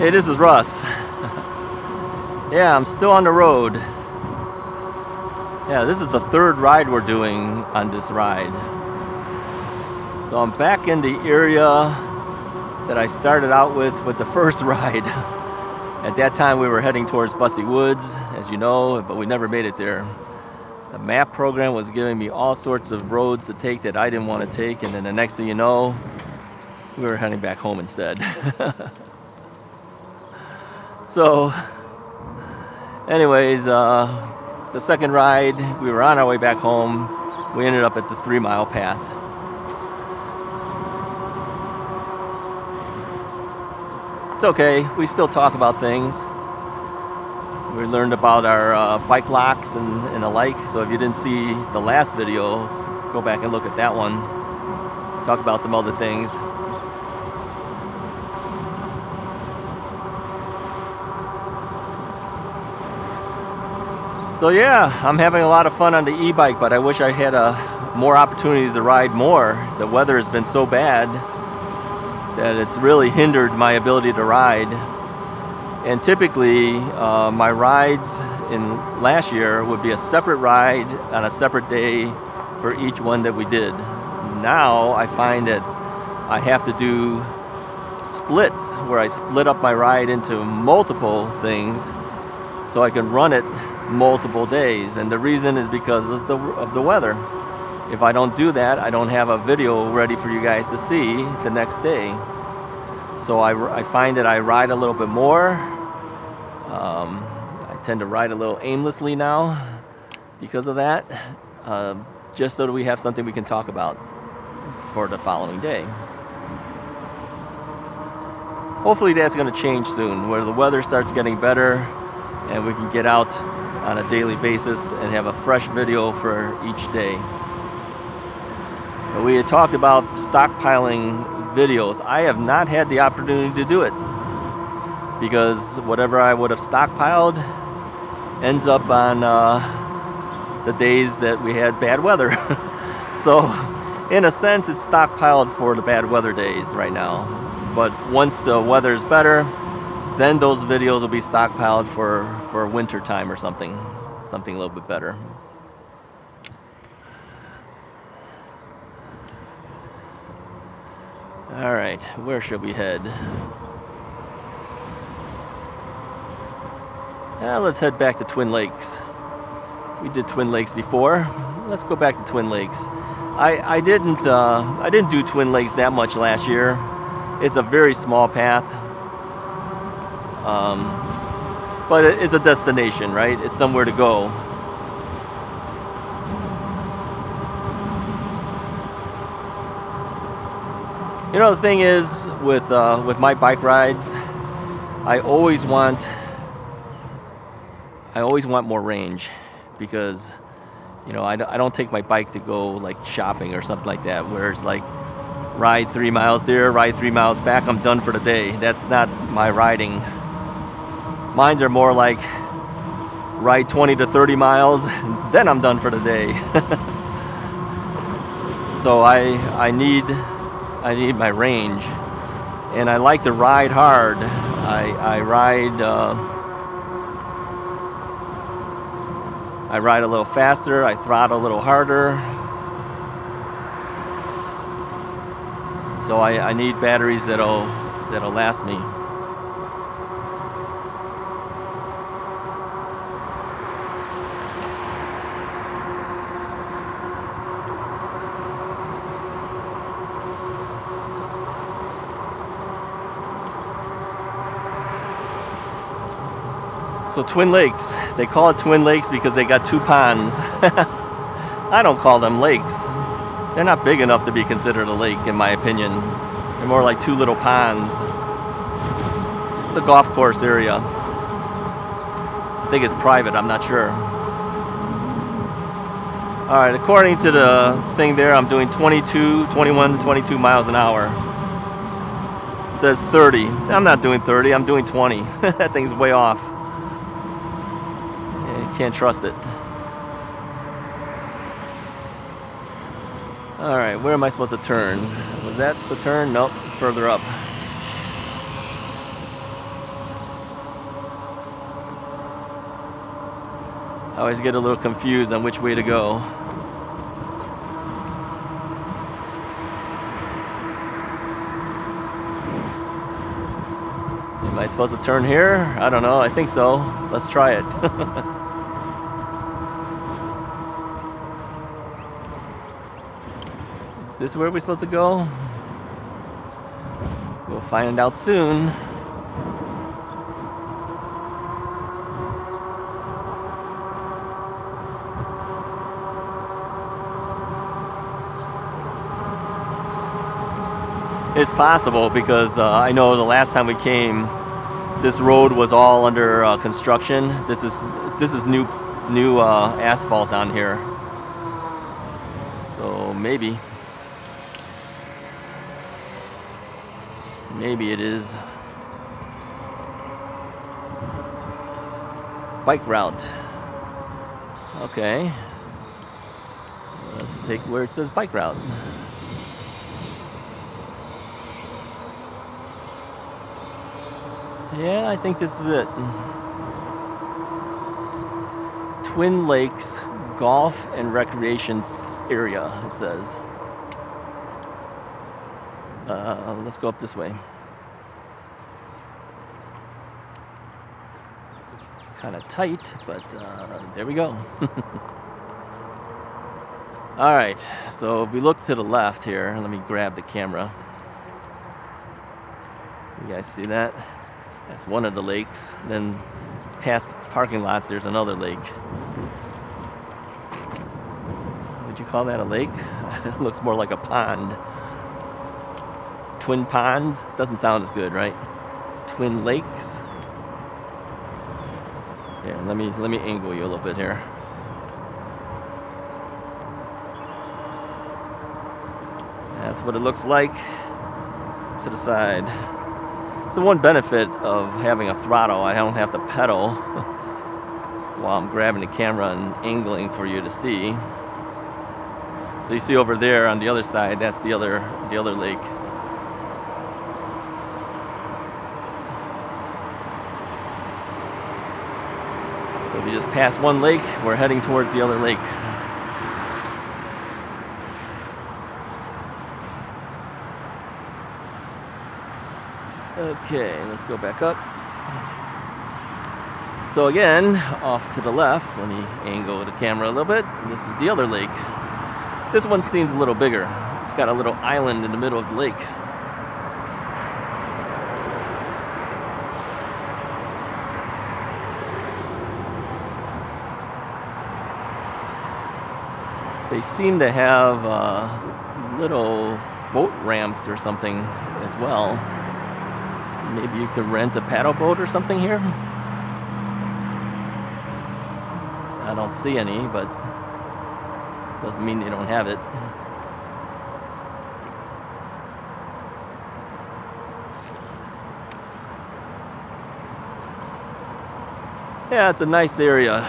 Hey, this is Russ. Yeah, I'm still on the road. Yeah, this is the third ride we're doing on this ride. So I'm back in the area that I started out with the first ride. At that time we were heading towards Bussy Woods, as you know, but we never made it there. The map program was giving me all sorts of roads to take that I didn't want to take, and then the next thing you know, we were heading back home instead. So, anyways, the second ride, we were on our way back home. We ended up at the 3 mile path. It's okay, we still talk about things. We learned about our bike locks and the like, so if you didn't see the last video, go back and look at that one. Talk about some other things. So yeah, I'm having a lot of fun on the e-bike, but I wish I had more opportunities to ride more. The weather has been so bad that it's really hindered my ability to ride. And typically, my rides in last year would be a separate ride on a separate day for each one that we did. Now I find that I have to do splits, where I split up my ride into multiple things so I can run it multiple days, and the reason is because of the weather. If I don't do that, I don't have a video ready for you guys to see the next day. So I find that I ride a little bit more. I tend to ride a little aimlessly now because of that, just so that we have something we can talk about for the following day. Hopefully that's going to change soon, where the weather starts getting better and we can get out on a daily basis and have a fresh video for each day. We had talked about stockpiling videos. I have not had the opportunity to do it because whatever I would have stockpiled ends up on the days that we had bad weather. So in a sense it's stockpiled for the bad weather days right now, but once the weather is better, then those videos will be stockpiled for winter time or something a little bit better. All right, where should we head? Let's head back to Twin Lakes. We did Twin Lakes before. Let's go back to Twin Lakes. I didn't do Twin Lakes that much last year. It's a very small path. But it's a destination, right? It's somewhere to go. You know, the thing is with my bike rides, I always want more range, because you know I don't take my bike to go like shopping or something like that, where it's like ride 3 miles there, ride 3 miles back, I'm done for the day. That's not my riding. Mines are more like ride 20 to 30 miles, then I'm done for the day. So I need my range, and I like to ride hard. I ride a little faster, I throttle a little harder. So I need batteries that'll last me. So Twin Lakes, they call it Twin Lakes because they got 2 ponds. I don't call them lakes. They're not big enough to be considered a lake, in my opinion. They're more like 2 little ponds. It's a golf course area. I think it's private, I'm not sure. All right, according to the thing there, I'm doing 21, 22 miles an hour. It says 30. I'm not doing 30, I'm doing 20. That thing's way off. Can't trust it. All right, where am I supposed to turn? Was that the turn? Nope, further up. I always get a little confused on which way to go. Am I supposed to turn here? I don't know. I think so. Let's try it. Is this where we're supposed to go? We'll find out soon. It's possible because I know the last time we came, this road was all under construction. This is new asphalt on here. So maybe it is bike route. Okay, let's take where it says bike route. Yeah, I think this is it. Twin Lakes Golf and Recreation Area, it says. Let's go up this way. Kind of tight, but there we go. All right, so if we look to the left here, let me grab the camera. You guys see that? That's one of the lakes. Then past the parking lot, there's another lake. Would you call that a lake? It looks more like a pond. Twin ponds? Doesn't sound as good, right? Twin lakes. Yeah, let me angle you a little bit here. That's what it looks like to the side. So one benefit of having a throttle, I don't have to pedal while I'm grabbing the camera and angling for you to see. So you see over there on the other side, that's the other lake. So if you just pass one lake, we're heading towards the other lake. Okay, let's go back up. So again, off to the left, let me angle the camera a little bit. This is the other lake. This one seems a little bigger. It's got a little island in the middle of the lake. They seem to have little boat ramps or something as well. Maybe you could rent a paddle boat or something here. I don't see any, but doesn't mean they don't have it. Yeah, it's a nice area.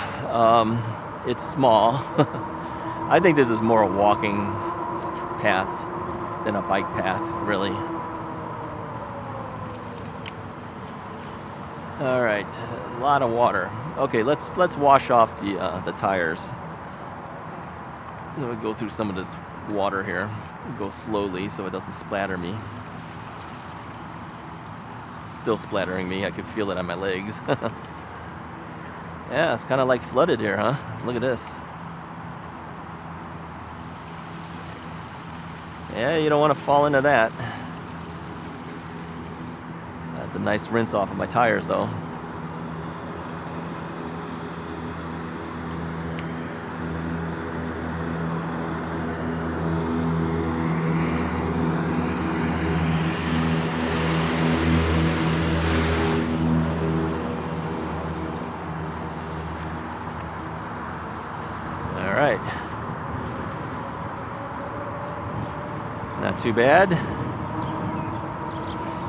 It's small. I think this is more a walking path than a bike path, really. All right, a lot of water. Okay, let's wash off the tires. Then we go through some of this water here. Go slowly so it doesn't splatter me. Still splattering me. I can feel it on my legs. Yeah, it's kind of like flooded here, huh? Look at this. Yeah, you don't want to fall into that. That's a nice rinse off of my tires, though. All right. Not too bad.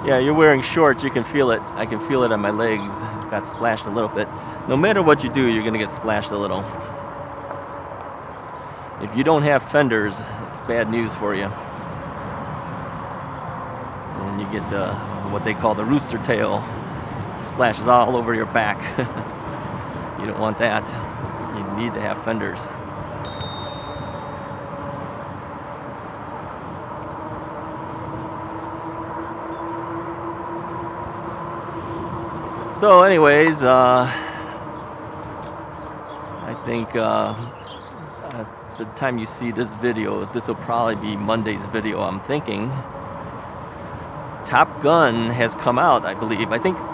Yeah, you're wearing shorts, you can feel it. I can feel it on my legs. It got splashed a little bit. No matter what you do, you're gonna get splashed a little. If you don't have fenders, it's bad news for you. And you get what they call the rooster tail. Splashes all over your back. You don't want that. You need to have fenders. So anyways, I think at the time you see this video, this will probably be Monday's video, I'm thinking. Top Gun has come out, I believe. I think the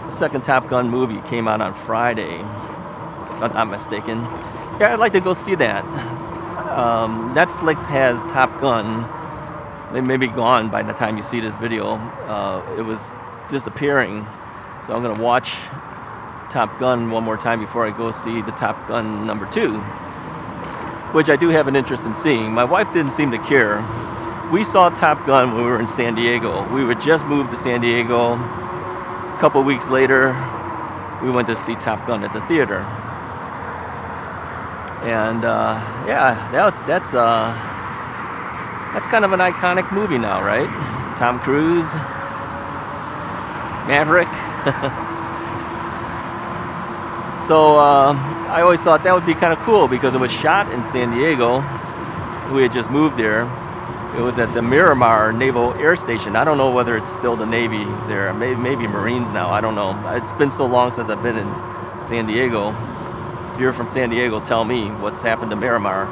second Top Gun movie came out on Friday, if I'm not mistaken. Yeah, I'd like to go see that. Netflix has Top Gun. They may be gone by the time you see this video. It was disappearing. So I'm going to watch Top Gun one more time before I go see the Top Gun number 2, which I do have an interest in seeing. My wife didn't seem to care. We saw Top Gun when we were in San Diego. We would just moved to San Diego. A couple weeks later, we went to see Top Gun at the theater. And yeah, that's kind of an iconic movie now, right? Tom Cruise, Maverick. So I always thought that would be kind of cool because it was shot in San Diego. We had just moved there. It was at the Miramar Naval Air Station. I don't know whether it's still the Navy there. Maybe Marines now. I don't know. It's been so long since I've been in San Diego. If you're from San Diego, tell me what's happened to Miramar.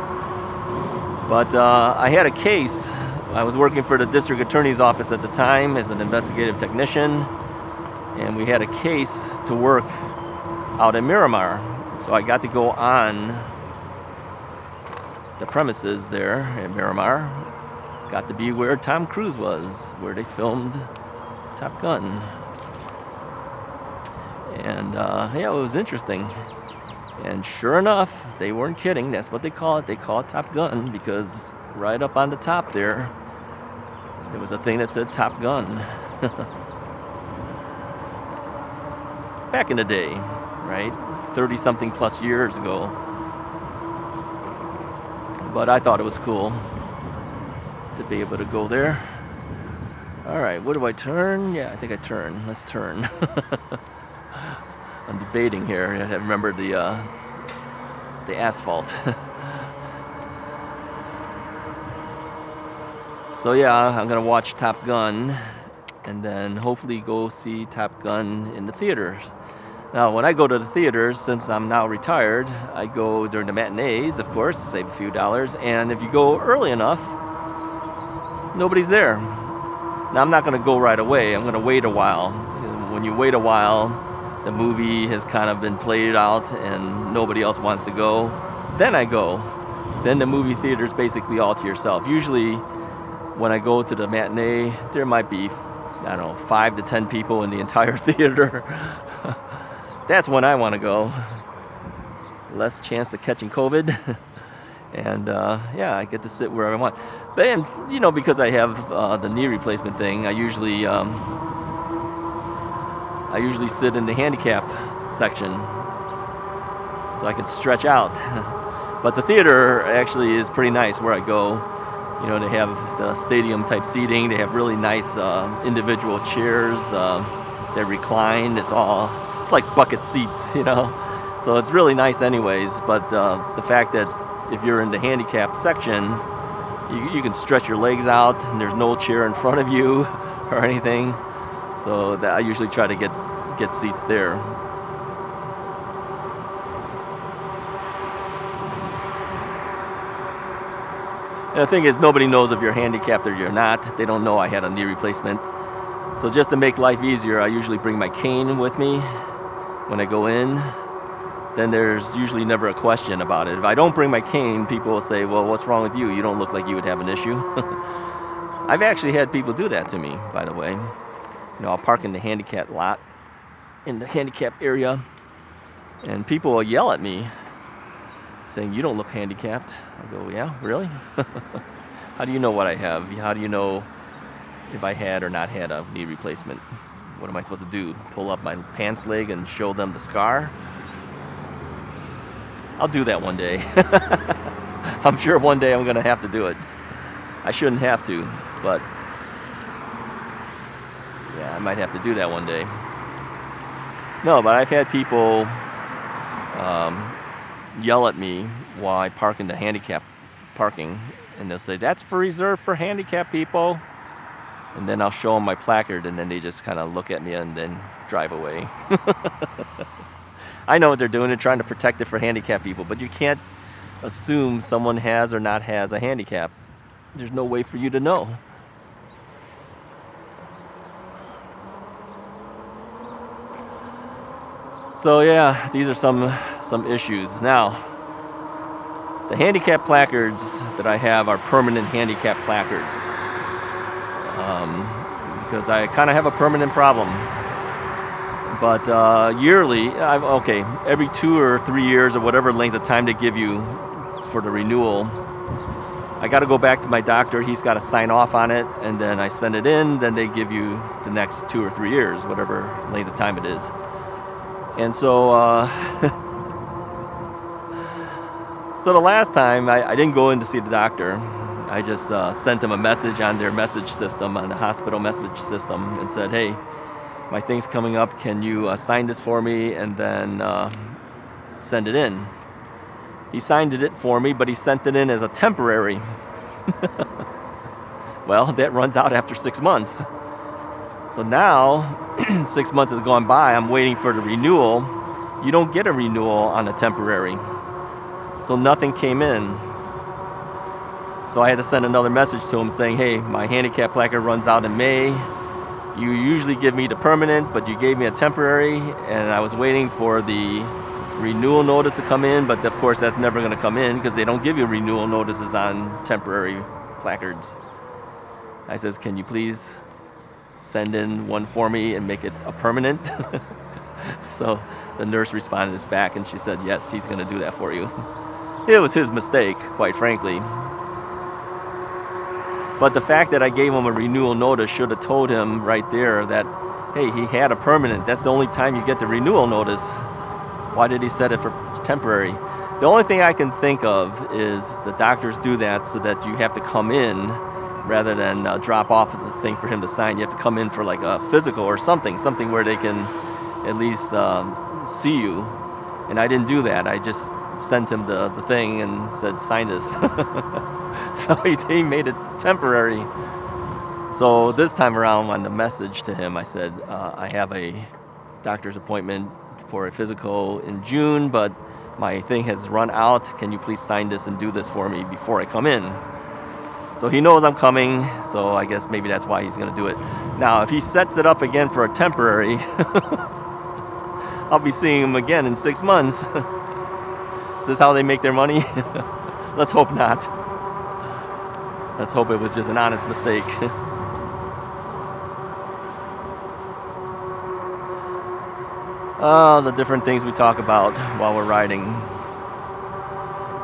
But I had a case. I was working for the district attorney's office at the time as an investigative technician, and we had a case to work out in Miramar. So I got to go on the premises there at Miramar. Got to be where Tom Cruise was, where they filmed Top Gun. And yeah, it was interesting. And sure enough, they weren't kidding. That's what they call it. They call it Top Gun because right up on the top there was a thing that said Top Gun. Back in the day, right? 30-something plus years ago. But I thought it was cool to be able to go there. All right, what do I turn? Yeah, I think I turn. Let's turn. I'm debating here. I remember the asphalt. So yeah, I'm gonna watch Top Gun and then hopefully go see Top Gun in the theaters. Now, when I go to the theaters, since I'm now retired, I go during the matinees, of course, save a few dollars. And if you go early enough, nobody's there. Now, I'm not gonna go right away. I'm gonna wait a while. When you wait a while, the movie has kind of been played out and nobody else wants to go, then I go. Then the movie theater is basically all to yourself. Usually when I go to the matinee, there might be, I don't know, 5 to 10 people in the entire theater. That's when I want to go. Less chance of catching COVID. And yeah, I get to sit where I want. But, and, you know, because I have the knee replacement thing, I usually sit in the handicap section so I can stretch out. But the theater actually is pretty nice where I go. You know, they have the stadium type seating. They have really nice individual chairs that recline. It's like bucket seats, you know. So it's really nice anyways. But the fact that if you're in the handicap section, you can stretch your legs out and there's no chair in front of you or anything. So that I usually try to get seats there. And the thing is, nobody knows if you're handicapped or you're not. They don't know I had a knee replacement. So just to make life easier, I usually bring my cane with me when I go in. Then there's usually never a question about it. If I don't bring my cane, people will say, well, what's wrong with you? You don't look like you would have an issue. I've actually had people do that to me, by the way. You know, I'll park in the handicap lot, in the handicap area, and people will yell at me saying, you don't look handicapped. I go, yeah, really? How do you know what I have? How do you know if I had or not had a knee replacement? What am I supposed to do? Pull up my pants leg and show them the scar? I'll do that one day. I'm sure one day I'm going to have to do it. I shouldn't have to, but yeah, I might have to do that one day. No, but I've had people yell at me while I park in the handicap parking, and they'll say, "That's for reserved for handicap people." And then I'll show them my placard, and then they just kind of look at me and then drive away. I know what they're doing. They're trying to protect it for handicap people, but you can't assume someone has or not has a handicap. There's no way for you to know. So yeah, these are some issues. Now, the handicap placards that I have are permanent handicap placards, because I kind of have a permanent problem. But yearly, every 2 or 3 years or whatever length of time they give you for the renewal, I got to go back to my doctor. He's got to sign off on it, and then I send it in. Then they give you the next 2 or 3 years, whatever length of time it is. And so, so the last time I didn't go in to see the doctor. I just sent them a message on their message system, on the hospital message system, and said, "Hey, my thing's coming up. Can you sign this for me and then send it in?" He signed it for me, but he sent it in as a temporary. Well, that runs out after 6 months. So now, 6 months has gone by. I'm waiting for the renewal. You don't get a renewal on a temporary. So nothing came in. So I had to send another message to him saying, "Hey, my handicap placard runs out in May. You usually give me the permanent, but you gave me a temporary, and I was waiting for the renewal notice to come in, but of course that's never going to come in because they don't give you renewal notices on temporary placards." I says, "Can you please send in one for me and make it a permanent?" So the nurse responded back, and she said, "Yes, he's going to do that for you." It was his mistake, quite frankly. But the fact that I gave him a renewal notice should have told him right there that, hey, he had a permanent. That's the only time you get the renewal notice. Why did he set it for temporary? The only thing I can think of is the doctors do that so that you have to come in rather than drop off the thing for him to sign. You have to come in for like a physical or something where they can at least see you. And I didn't do that. I just sent him the thing and said, "Sign this." So he made it temporary. So this time around on the message to him, I said, "I have a doctor's appointment for a physical in June, but my thing has run out. Can you please sign this and do this for me before I come in?" So he knows I'm coming, so I guess maybe that's why he's going to do it. Now, if he sets it up again for a temporary, I'll be seeing him again in 6 months. Is this how they make their money? Let's hope not. Let's hope it was just an honest mistake. Oh, the different things we talk about while we're riding.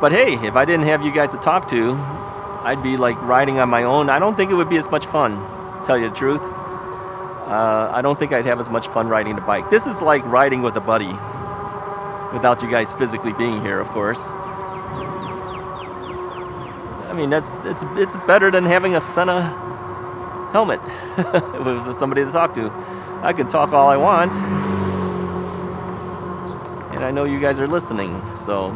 But hey, if I didn't have you guys to talk to, I'd be like riding on my own. I don't think it would be as much fun, to tell you the truth. I don't think I'd have as much fun riding the bike. This is like riding with a buddy, without you guys physically being here, of course. I mean, it's better than having a Senna helmet. If it was somebody to talk to. I can talk all I want, and I know you guys are listening, so.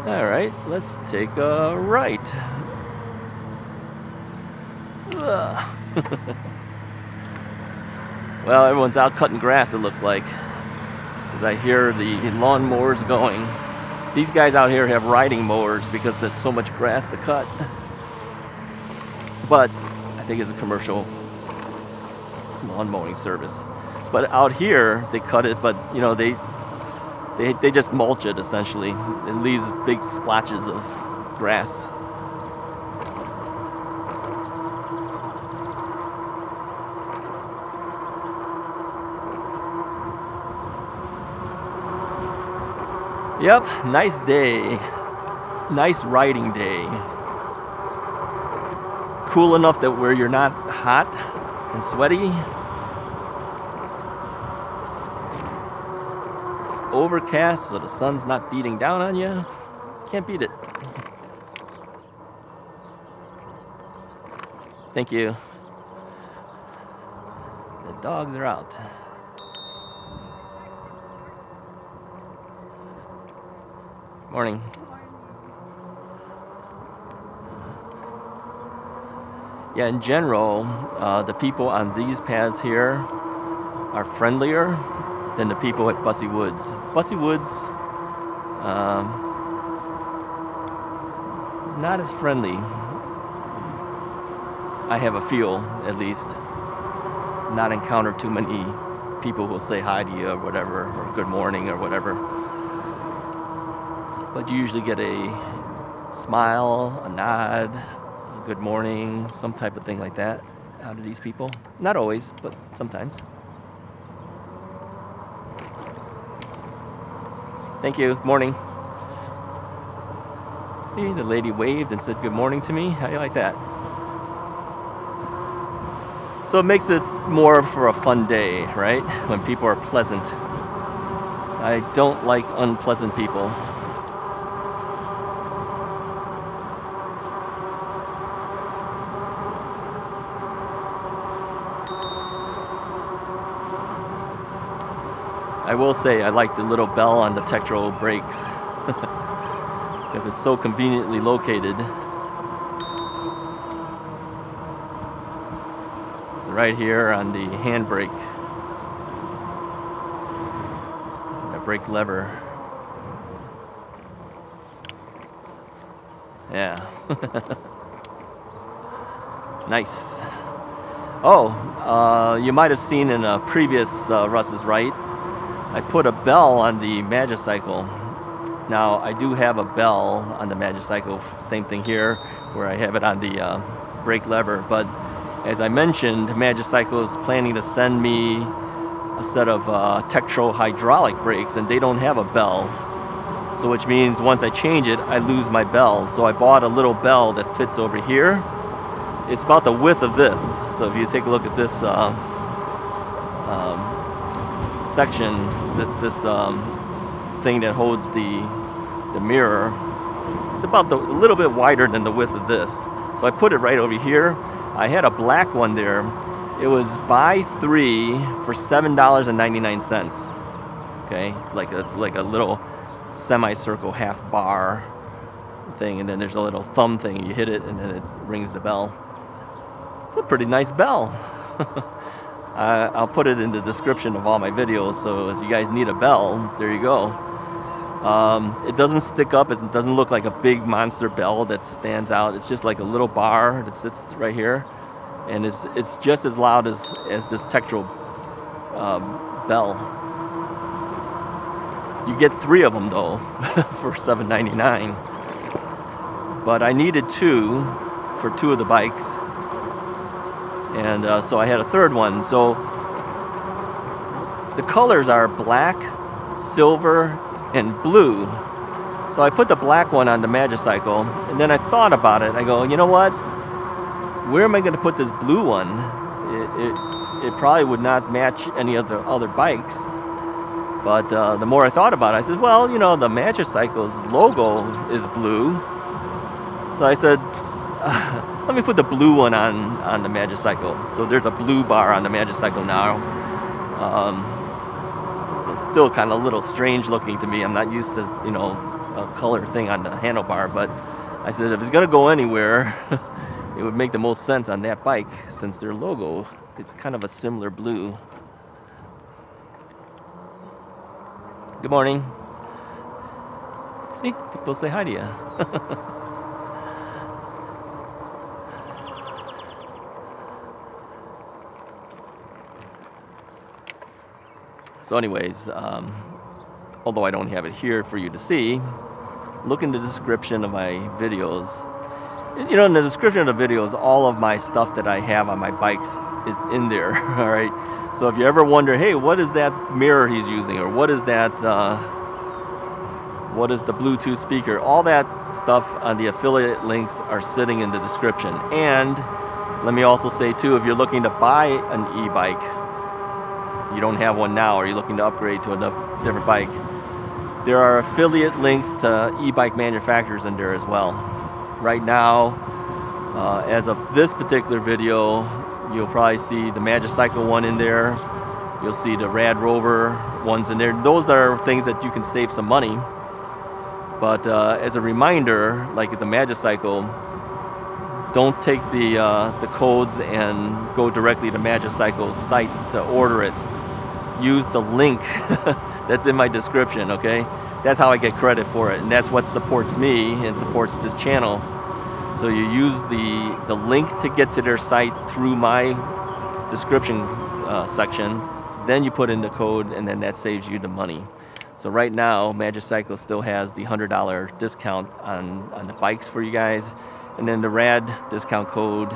All right, let's take a right. Well, everyone's out cutting grass, it looks like, because I hear the lawnmowers going. These guys out here have riding mowers because there's so much grass to cut. But I think it's a commercial lawn mowing service. But out here, they cut it, but you know, they just mulch it essentially. It leaves big splotches of grass. Yep, nice day. Nice riding day. Cool enough that where you're not hot and sweaty. It's overcast, so the sun's not beating down on you. Can't beat it. Thank you. The dogs are out. Morning. Yeah, in general, the people on these paths here are friendlier than the people at Bussy Woods. Bussy Woods, not as friendly. I have a feel, at least. Not encountered too many people who'll say hi to you or whatever, or good morning or whatever. But you usually get a smile, a nod, a good morning, some type of thing like that out of these people. Not always, but sometimes. Thank you. Morning. See, the lady waved and said good morning to me. How do you like that? So it makes it more for a fun day, right? When people are pleasant. I don't like unpleasant people. I will say I like the little bell on the Tektro brakes because it's so conveniently located. It's right here on the handbrake, the brake lever. Yeah. Nice. Oh, you might have seen in a previous Russ is Right, I put a bell on the Magicycle. Now, I do have a bell on the Magicycle, same thing here, where I have it on the brake lever. But as I mentioned, Magicycle is planning to send me a set of Tektro hydraulic brakes, and they don't have a bell. So which means once I change it, I lose my bell. So I bought a little bell that fits over here. It's about the width of this. So if you take a look at this section, this thing that holds the mirror, it's about a little bit wider than the width of this. So I put it right over here. I had a black one there. It was buy 3 for $7.99. Okay, like it's like a little semicircle half bar thing, and then there's a little thumb thing. You hit it, and then it rings the bell. It's a pretty nice bell. I'll put it in the description of all my videos, so if you guys need a bell, there you go. It doesn't stick up. It doesn't look like a big monster bell that stands out. It's just like a little bar that sits right here, and it's just as loud as this Tektro bell. You get 3 of them though for $7.99. But I needed 2 for 2 of the bikes. And so I had a third one. So the colors are black, silver, and blue. So I put the black one on the Magicycle, and then I thought about it. I go, you know what? Where am I going to put this blue one? It probably would not match any of the other bikes. But the more I thought about it, I said, well, you know, the Magicycle's logo is blue. So I said, let me put the blue one on the Magicycle. So there's a blue bar on the Magicycle now. It's still kind of a little strange looking to me. I'm not used to, you know, a color thing on the handlebar. But I said, if it's going to go anywhere, it would make the most sense on that bike since their logo, it's kind of a similar blue. Good morning. See, people say hi to you. So anyways, although I don't have it here for you to see, look in the description of my videos. You know, in the description of the videos, all of my stuff that I have on my bikes is in there, all right? So if you ever wonder, hey, what is that mirror he's using? Or what is that, what is the Bluetooth speaker? All that stuff on the affiliate links are sitting in the description. And let me also say too, if you're looking to buy an e-bike, you don't have one now, or you're looking to upgrade to a different bike, there are affiliate links to e-bike manufacturers in there as well. Right now, as of this particular video, you'll probably see the Magicycle one in there. You'll see the Rad Rover ones in there. Those are things that you can save some money. But as a reminder, like at the Magicycle, don't take the codes and go directly to Magicycle's site to order it. Use the link that's in my description, okay? That's how I get credit for it, and that's what supports me and supports this channel. So you use the link to get to their site through my description section, then you put in the code, and then that saves you the money. So right now, Magicycle still has the $100 discount on the bikes for you guys, and then the RAD discount code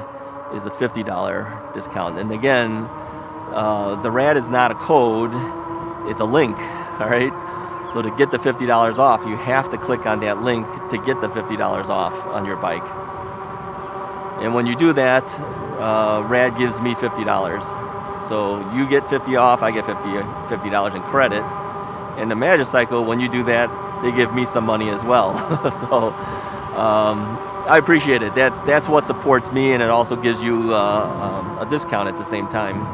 is a $50 discount. And again, the RAD is not a code, it's a link, all right? So to get the $50 off, you have to click on that link to get the $50 off on your bike. And when you do that, RAD gives me $50. So you get 50 off, I get $50 in credit. And the Magicycle, when you do that, they give me some money as well. So I appreciate it. That's what supports me, and it also gives you a discount at the same time.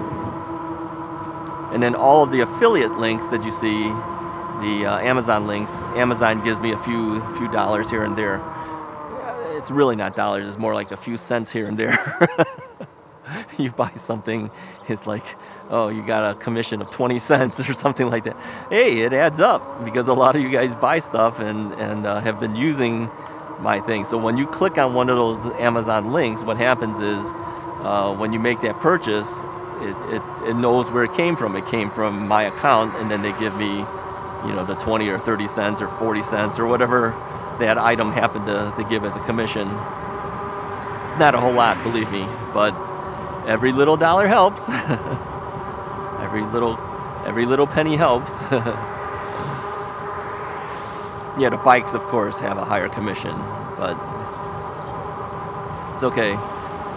And then all of the affiliate links that you see, the Amazon links, Amazon gives me a few dollars here and there. It's really not dollars, it's more like a few cents here and there. You buy something, it's like, oh, you got a commission of 20 cents or something like that. Hey, it adds up because a lot of you guys buy stuff and have been using my thing. So when you click on one of those Amazon links, what happens is when you make that purchase, it knows where it came from. It came from my account, and then they give me, you know, the 20 or 30 cents or 40 cents or whatever that item happened to give as a commission. It's not a whole lot, believe me, but every little dollar helps. every little penny helps. Yeah, the bikes, of course, have a higher commission, but it's okay.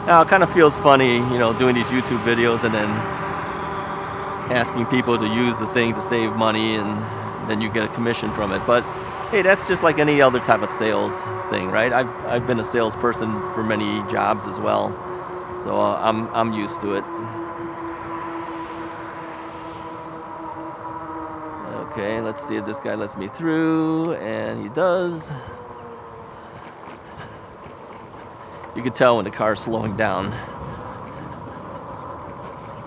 Now, it kind of feels funny, you know, doing these YouTube videos and then asking people to use the thing to save money, and then you get a commission from it. But hey, that's just like any other type of sales thing, right? I've been a salesperson for many jobs as well, so I'm used to it. Okay, let's see if this guy lets me through, and he does. You can tell when the car's slowing down.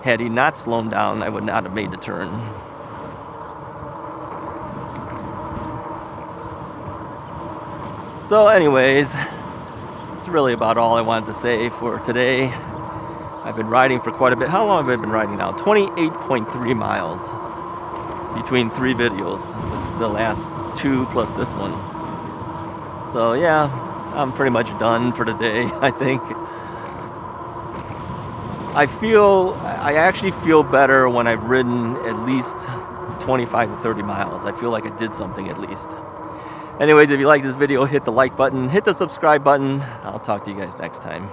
Had he not slowed down, I would not have made the turn. So anyways, it's really about all I wanted to say for today. I've been riding for quite a bit. How long have I been riding now? 28.3 miles between 3 videos, the last 2 plus this one. So yeah, I'm pretty much done for the day, I think. I actually feel better when I've ridden at least 25 to 30 miles. I feel like I did something at least. Anyways, if you like this video, hit the like button, hit the subscribe button. I'll talk to you guys next time.